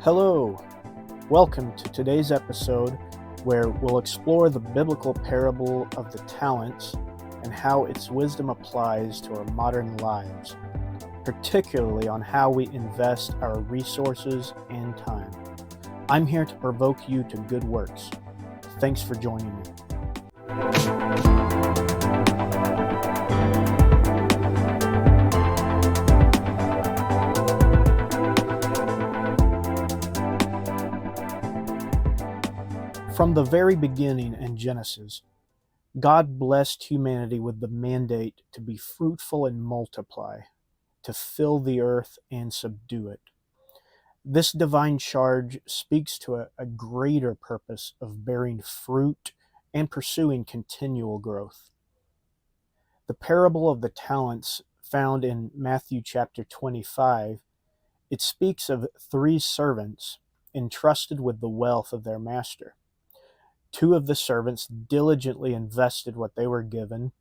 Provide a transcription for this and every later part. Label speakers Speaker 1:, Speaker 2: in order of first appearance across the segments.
Speaker 1: Hello, welcome to today's episode where we'll explore the biblical parable of the talents and how its wisdom applies to our modern lives, particularly on how we invest our resources and time. I'm here to provoke you to good works. Thanks for joining me. From the very beginning in Genesis, God blessed humanity with the mandate to be fruitful and multiply, to fill the earth and subdue it. This divine charge speaks to a greater purpose of bearing fruit and pursuing continual growth. The parable of the talents found in Matthew chapter 25, it speaks of 3 servants entrusted with the wealth of their master. 2 of the servants diligently invested what they were given.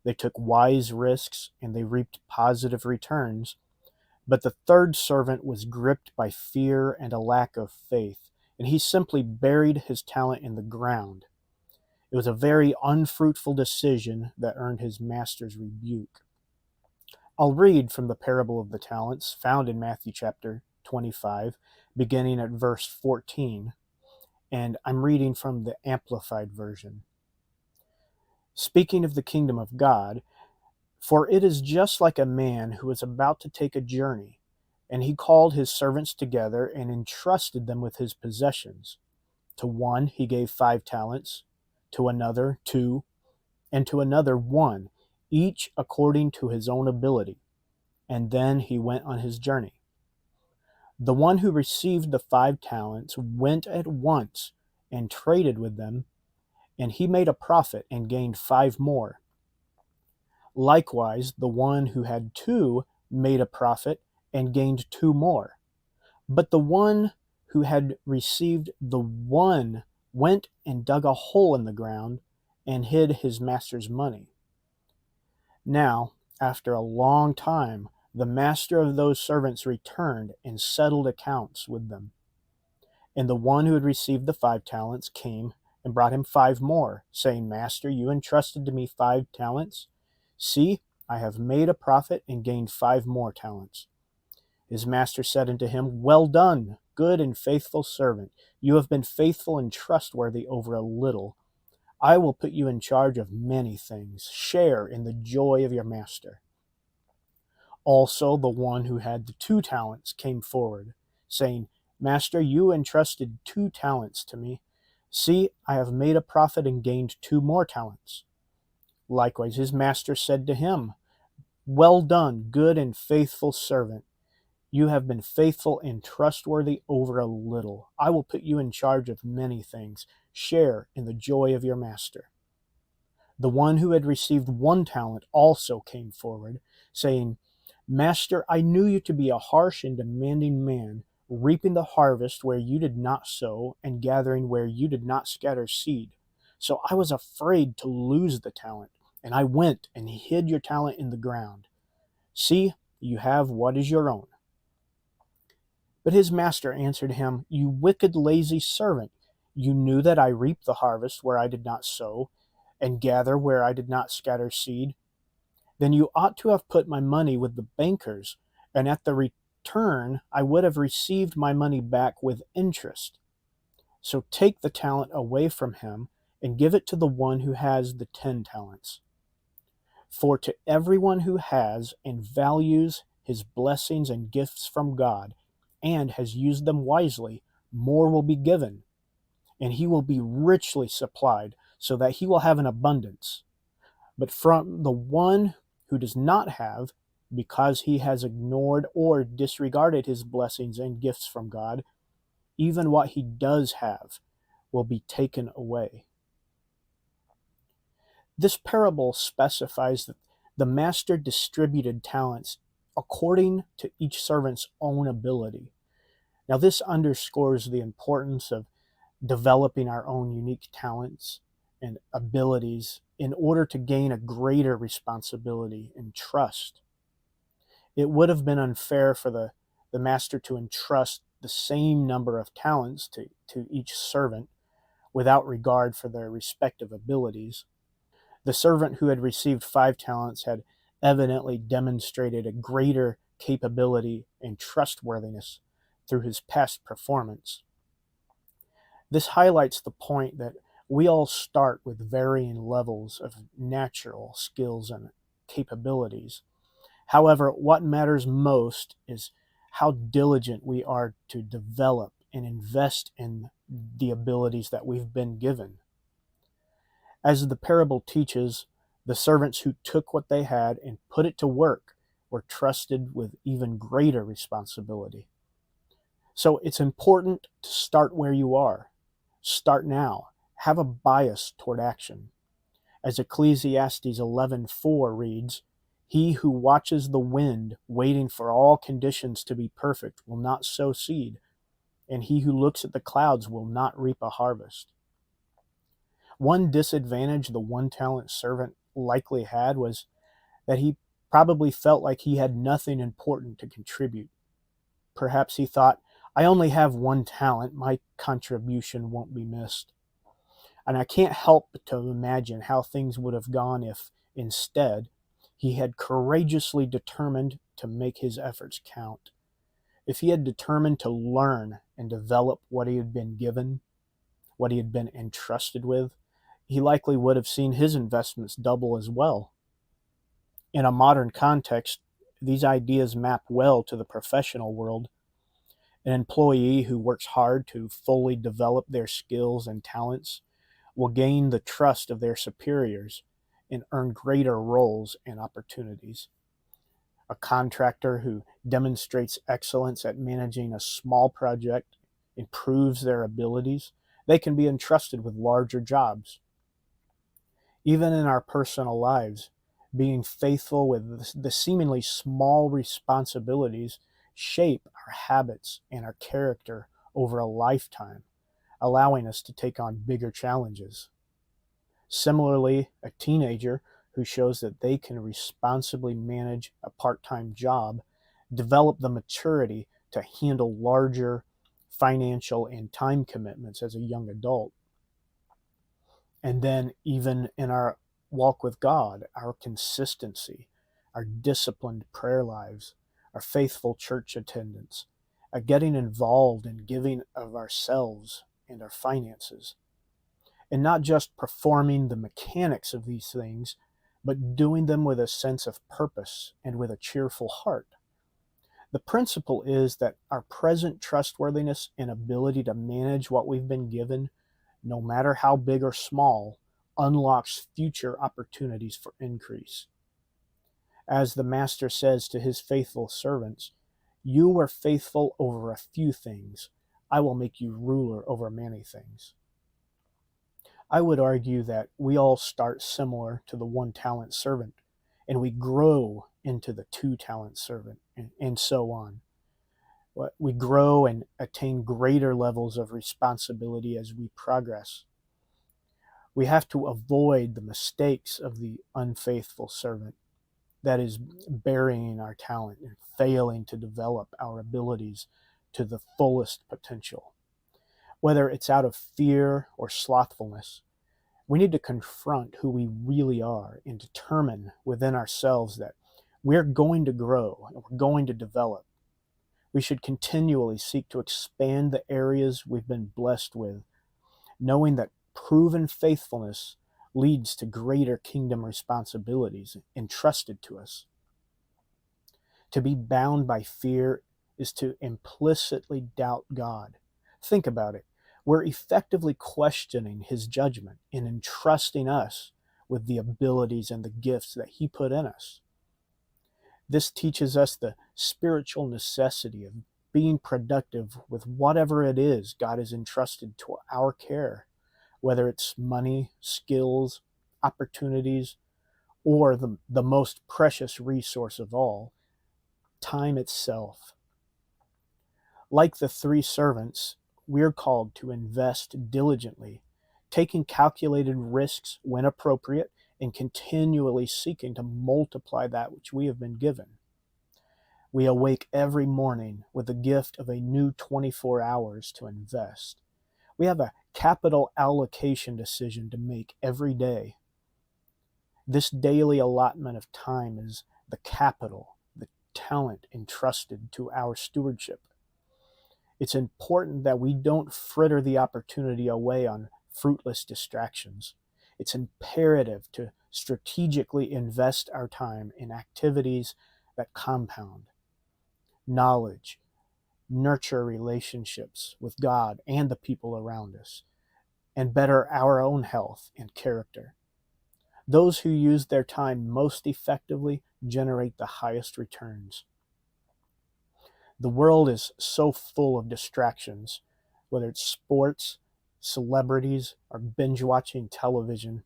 Speaker 1: They took wise risks and they reaped positive returns. But the 3rd servant was gripped by fear and a lack of faith, and he simply buried his talent in the ground. It was a very unfruitful decision that earned his master's rebuke. I'll read from the parable of the talents found in Matthew chapter 25, beginning at verse 14. And I'm reading from the Amplified Version. Speaking of the kingdom of God, for it is just like a man who was about to take a journey, and he called his servants together and entrusted them with his possessions. To one he gave 5 talents, to another 2, and to another 1, each according to his own ability. And then he went on his journey. The one who received the 5 talents went at once and traded with them, and he made a profit and gained 5 more. Likewise, the one who had 2 made a profit and gained 2 more. But the one who had received the 1 went and dug a hole in the ground and hid his master's money. Now, after a long time, the master of those servants returned and settled accounts with them. And the one who had received the 5 talents came and brought him 5 more, saying, Master, you entrusted to me 5 talents. See, I have made a profit and gained 5 more talents. His master said unto him, Well done, good and faithful servant. You have been faithful and trustworthy over a little. I will put you in charge of many things. Share in the joy of your master. Also the one who had the 2 talents came forward, saying, Master, you entrusted 2 talents to me. See, I have made a profit and gained 2 more talents. Likewise his master said to him, Well done, good and faithful servant. You have been faithful and trustworthy over a little. I will put you in charge of many things. Share in the joy of your master. The one who had received 1 talent also came forward, saying, Master, I knew you to be a harsh and demanding man, reaping the harvest where you did not sow, and gathering where you did not scatter seed. So I was afraid to lose the talent, and I went and hid your talent in the ground. See, you have what is your own. But his master answered him, You wicked, lazy servant, you knew that I reap the harvest where I did not sow, and gather where I did not scatter seed. Then you ought to have put my money with the bankers, and at the return I would have received my money back with interest. So take the talent away from him, and give it to the one who has the 10 talents. For to everyone who has and values his blessings and gifts from God, and has used them wisely, more will be given, and he will be richly supplied, so that he will have an abundance. But from the one who does not have, because he has ignored or disregarded his blessings and gifts from God, even what he does have will be taken away. This parable specifies that the master distributed talents according to each servant's own ability. Now, this underscores the importance of developing our own unique talents and abilities in order to gain a greater responsibility and trust. It would have been unfair for the master to entrust the same number of talents to each servant without regard for their respective abilities. The servant who had received 5 talents had evidently demonstrated a greater capability and trustworthiness through his past performance. This highlights the point that we all start with varying levels of natural skills and capabilities. However, what matters most is how diligent we are to develop and invest in the abilities that we've been given. As the parable teaches, the servants who took what they had and put it to work were trusted with even greater responsibility. So it's important to start where you are. Start now. Have a bias toward action. As Ecclesiastes 11:4 reads, "He who watches the wind, waiting for all conditions to be perfect, will not sow seed, and he who looks at the clouds will not reap a harvest." One disadvantage the 1 talent servant likely had was that he probably felt like he had nothing important to contribute. Perhaps he thought, I only have 1 talent, my contribution won't be missed. And I can't help but to imagine how things would have gone if, instead, he had courageously determined to make his efforts count. If he had determined to learn and develop what he had been given, what he had been entrusted with, he likely would have seen his investments double as well. In a modern context, these ideas map well to the professional world. An employee who works hard to fully develop their skills and talents will gain the trust of their superiors and earn greater roles and opportunities. A contractor who demonstrates excellence at managing a small project improves their abilities. They can be entrusted with larger jobs. Even in our personal lives, being faithful with the seemingly small responsibilities shape our habits and our character over a lifetime, allowing us to take on bigger challenges. Similarly, a teenager who shows that they can responsibly manage a part-time job develop the maturity to handle larger financial and time commitments as a young adult. And then even in our walk with God, our consistency, our disciplined prayer lives, our faithful church attendance, getting involved in giving of ourselves and our finances, and not just performing the mechanics of these things, but doing them with a sense of purpose and with a cheerful heart. The principle is that our present trustworthiness and ability to manage what we've been given, no matter how big or small, unlocks future opportunities for increase. As the master says to his faithful servants, "You were faithful over a few things. I will make you ruler over many things." I would argue that we all start similar to the 1 talent servant, and we grow into the 2 talent servant, and so on. We grow and attain greater levels of responsibility as we progress. We have to avoid the mistakes of the unfaithful servant, that is, burying our talent and failing to develop our abilities to the fullest potential. Whether it's out of fear or slothfulness, we need to confront who we really are and determine within ourselves that we're going to grow and we're going to develop. We should continually seek to expand the areas we've been blessed with, knowing that proven faithfulness leads to greater kingdom responsibilities entrusted to us. To be bound by fear is to implicitly doubt God. Think about it. We're effectively questioning his judgment and entrusting us with the abilities and the gifts that he put in us. This teaches us the spiritual necessity of being productive with whatever it is God has entrusted to our care, whether it's money, skills, opportunities, or the most precious resource of all, time itself. Like the 3 servants, we're called to invest diligently, taking calculated risks when appropriate and continually seeking to multiply that which we have been given. We awake every morning with the gift of a new 24 hours to invest. We have a capital allocation decision to make every day. This daily allotment of time is the capital, the talent entrusted to our stewardship. It's important that we don't fritter the opportunity away on fruitless distractions. It's imperative to strategically invest our time in activities that compound knowledge, nurture relationships with God and the people around us, and better our own health and character. Those who use their time most effectively generate the highest returns. The world is so full of distractions, whether it's sports, celebrities, or binge watching television.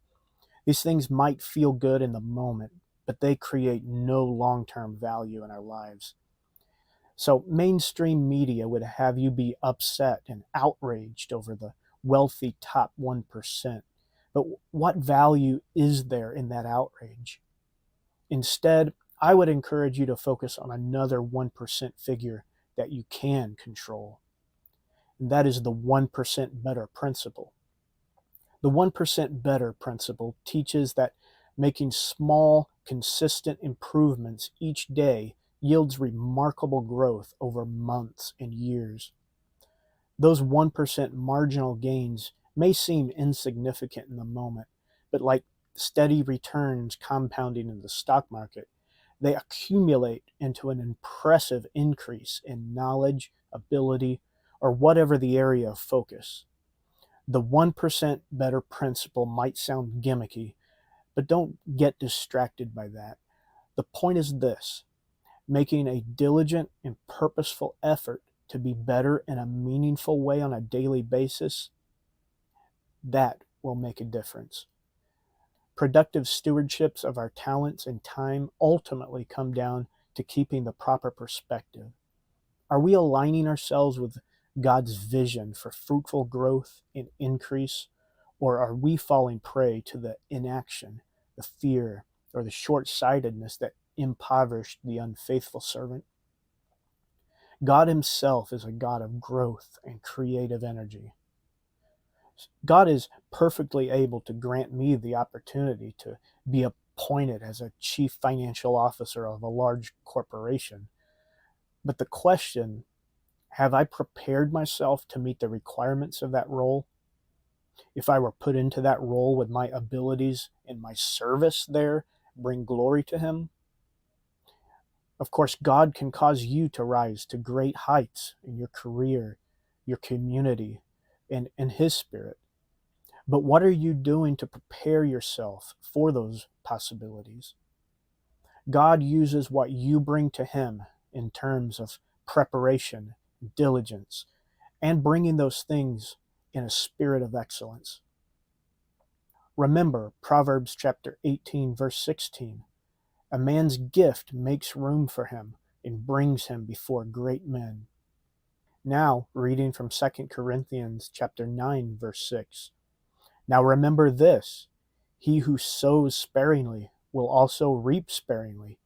Speaker 1: These things might feel good in the moment, but they create no long-term value in our lives. So mainstream media would have you be upset and outraged over the wealthy top 1%. But what value is there in that outrage? Instead, I would encourage you to focus on another 1% figure that you can control. And that is the 1% better principle. The 1% better principle teaches that making small, consistent improvements each day yields remarkable growth over months and years. Those 1% marginal gains may seem insignificant in the moment, but like steady returns compounding in the stock market, they accumulate into an impressive increase in knowledge, ability, or whatever the area of focus. The 1% better principle might sound gimmicky, but don't get distracted by that. The point is this: making a diligent and purposeful effort to be better in a meaningful way on a daily basis, that will make a difference. Productive stewardships of our talents and time ultimately come down to keeping the proper perspective. Are we aligning ourselves with God's vision for fruitful growth and increase, or are we falling prey to the inaction, the fear, or the short-sightedness that impoverished the unfaithful servant? God himself is a God of growth and creative energy. God is perfectly able to grant me the opportunity to be appointed as a chief financial officer of a large corporation. But the question, have I prepared myself to meet the requirements of that role? If I were put into that role, would my abilities and my service there bring glory to him? Of course, God can cause you to rise to great heights in your career, your community, and in his spirit. But what are you doing to prepare yourself for those possibilities? God uses what you bring to him in terms of preparation, diligence, and bringing those things in a spirit of excellence. Remember Proverbs chapter 18, verse 16. A man's gift makes room for him and brings him before great men. Now, reading from 2 Corinthians chapter 9, verse 6. Now remember this: he who sows sparingly will also reap sparingly,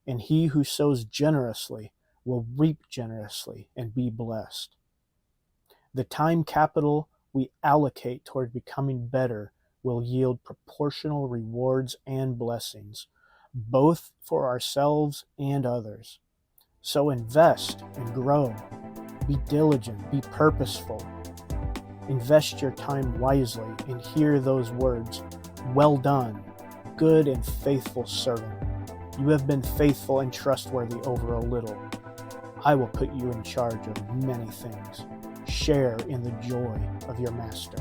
Speaker 1: and he who sows generously will reap generously and be blessed. The time capital we allocate toward becoming better will yield proportional rewards and blessings, both for ourselves and others. So invest and grow. Be diligent, be purposeful. Invest your time wisely and hear those words, "Well done, good and faithful servant. You have been faithful and trustworthy over a little. I will put you in charge of many things. Share in the joy of your master."